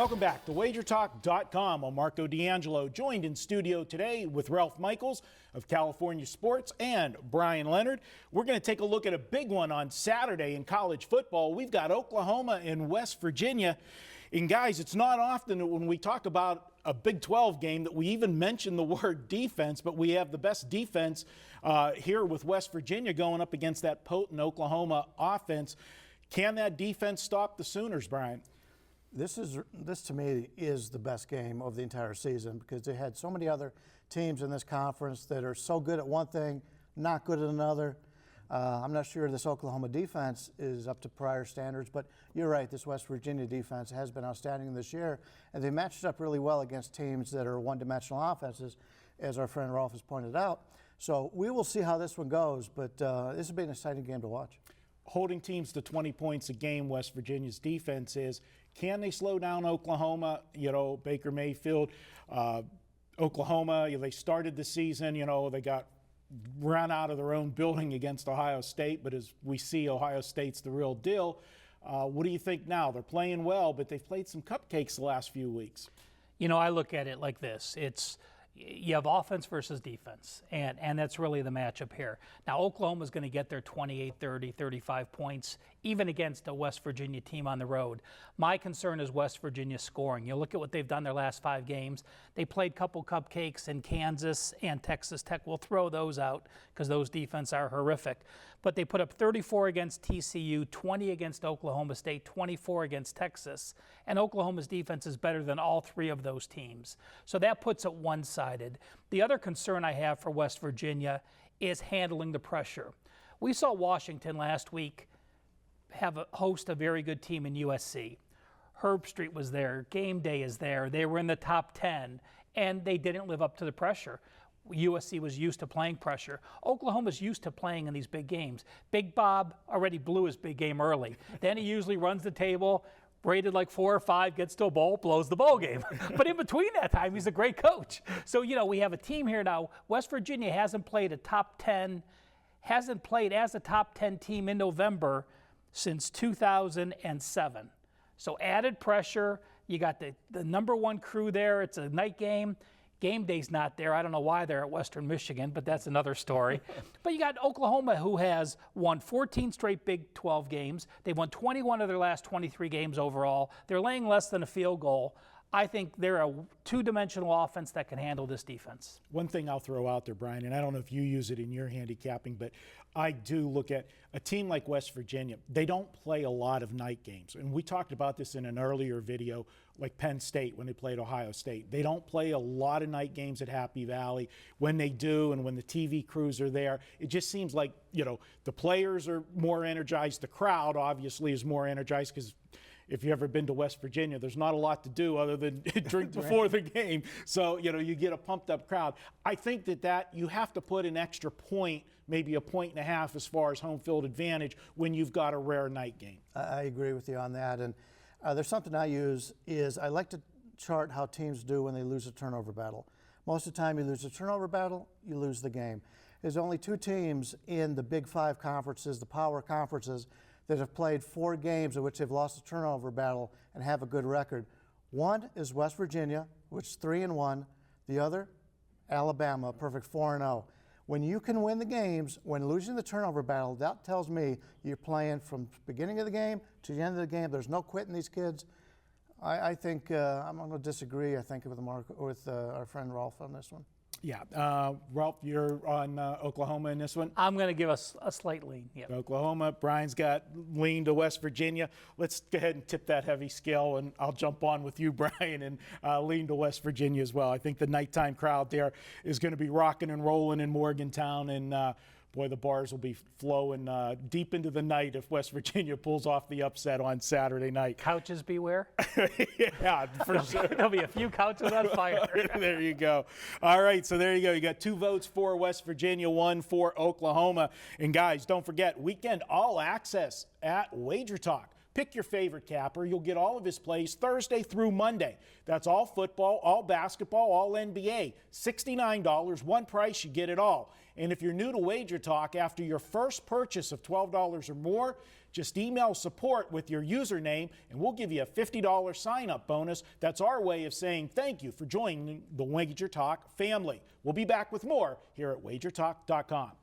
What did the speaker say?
Welcome back to WagerTalk.com. I'm Marco D'Angelo, joined in studio today with Ralph Michaels of California Sports and Bryan Leonard. We're going to take a look at a big one on Saturday in college football. We've got Oklahoma and West Virginia. And guys, it's not often that when we talk about a Big 12 game that we even mention the word defense, but we have the best defense here with West Virginia going up against that potent Oklahoma offense. Can that defense stop the Sooners, Bryan? This to me is the best game of the entire season because they had so many other teams in this conference that are so good at one thing, not good at another. I'm not sure this Oklahoma defense is up to prior standards, but you're right, this West Virginia defense has been outstanding this year, and they matched up really well against teams that are one-dimensional offenses, as our friend Rolf has pointed out. So we will see how this one goes, but this will be an exciting game to watch. Holding teams to 20 points a game, West Virginia's defense is. Can they slow down Oklahoma? You know, Baker Mayfield, Oklahoma, they started the season, they got run out of their own building against Ohio State, but as we see, Ohio State's the real deal. What do you think now? They're playing well, but they've played some cupcakes the last few weeks. I look at it like this. You have offense versus defense, and that's really the matchup here. Now, Oklahoma's going to get their 28, 30, 35 points, even against a West Virginia team on the road. My concern is West Virginia scoring. You look at what they've done their last 5 games. They played couple cupcakes in Kansas and Texas Tech. We'll throw those out because those defense are horrific. But they put up 34 against TCU, 20 against Oklahoma State, 24 against Texas. And Oklahoma's defense is better than all 3 of those teams. So that puts it one-sided. The other concern I have for West Virginia is handling the pressure. We saw Washington last week host a very good team in USC. Herb Street was there. Game Day is there. They were in the top 10, and they didn't live up to the pressure. USC was used to playing pressure. Oklahoma's used to playing in these big games. Big Bob already blew his big game early. Then he usually runs the table, rated like 4 or 5, gets to a bowl, blows the bowl game. But in between that time, he's a great coach. So, we have a team here now. West Virginia hasn't played as a top 10 team in November since 2007. So added pressure. You got the number 1 crew there. It's a night game. Game Day's not there. I don't know why they're at Western Michigan, but that's another story. But you got Oklahoma, who has won 14 straight Big 12 games. They've won 21 of their last 23 games overall. They're laying less than a field goal. I think they're a 2-dimensional offense that can handle this defense. One thing I'll throw out there, Bryan, and I don't know if you use it in your handicapping, but I do look at a team like West Virginia. They don't play a lot of night games. And we talked about this in an earlier video, like Penn State when they played Ohio State. They don't play a lot of night games at Happy Valley. When they do and when the TV crews are there, it just seems like, the players are more energized. The crowd obviously is more energized because if you've ever been to West Virginia, there's not a lot to do other than drink before the game. So, you get a pumped up crowd. I think that you have to put an extra point, maybe 1.5 points as far as home field advantage when you've got a rare night game. I agree with you on that. And there's something I use is I like to chart how teams do when they lose a turnover battle. Most of the time you lose a turnover battle, you lose the game. There's only 2 teams in the Big 5 conferences, the power conferences, that have played 4 games in which they've lost a turnover battle and have a good record. One is West Virginia, which is 3-1. The other, Alabama, perfect 4-0. When you can win the games, when losing the turnover battle, that tells me you're playing from beginning of the game to the end of the game. There's no quitting these kids. I think I'm going to disagree, I think, with our friend Rolf on this one. Yeah. Ralph, you're on Oklahoma in this one? I'm going to give us a slight lean. Yep. Oklahoma. Bryan's got lean to West Virginia. Let's go ahead and tip that heavy scale, and I'll jump on with you, Bryan, and lean to West Virginia as well. I think the nighttime crowd there is going to be rocking and rolling in Morgantown, and boy, the bars will be flowing deep into the night if West Virginia pulls off the upset on Saturday night. Couches beware. Yeah, for sure. There'll be a few couches on fire. There you go. All right, so there you go. You got 2 votes for West Virginia, 1 for Oklahoma. And guys, don't forget, weekend all access at WagerTalk. Pick your favorite capper. You'll get all of his plays Thursday through Monday. That's all football, all basketball, all NBA. $69, one price, you get it all. And if you're new to WagerTalk, after your first purchase of $12 or more, just email support with your username and we'll give you a $50 sign-up bonus. That's our way of saying thank you for joining the WagerTalk family. We'll be back with more here at WagerTalk.com.